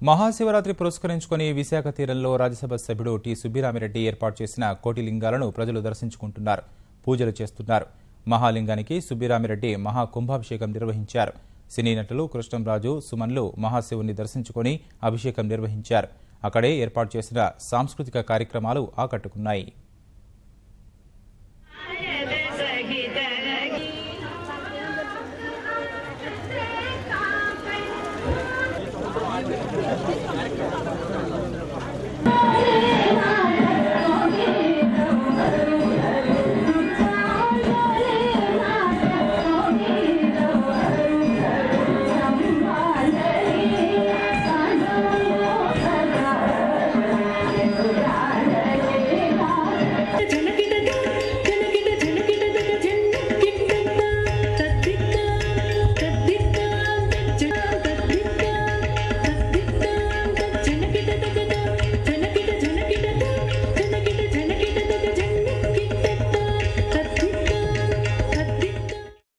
మహాశివరాత్రి పురస్కరించుకుని విశాఖ తీరంలో రాజ్యసభ సభ్యుడు టి సుబ్బిరామిరెడ్డి ఏర్పాటు చేసిన కోటి లింగాలను ప్రజలు దర్శించుకుంటున్నారు, పూజలు చేస్తున్నారు. మహాలింగానికి సుబ్బిరామిరెడ్డి మహాకుంభాభిషేకం నిర్వహించారు. సినీ నటులు కృష్ణంరాజు, సుమన్లు మహాశివుని దర్శించుకుని అభిషేకం నిర్వహించారు. అక్కడే ఏర్పాటు చేసిన సాంస్కృతిక కార్యక్రమాలు ఆకట్టుకున్నాయి.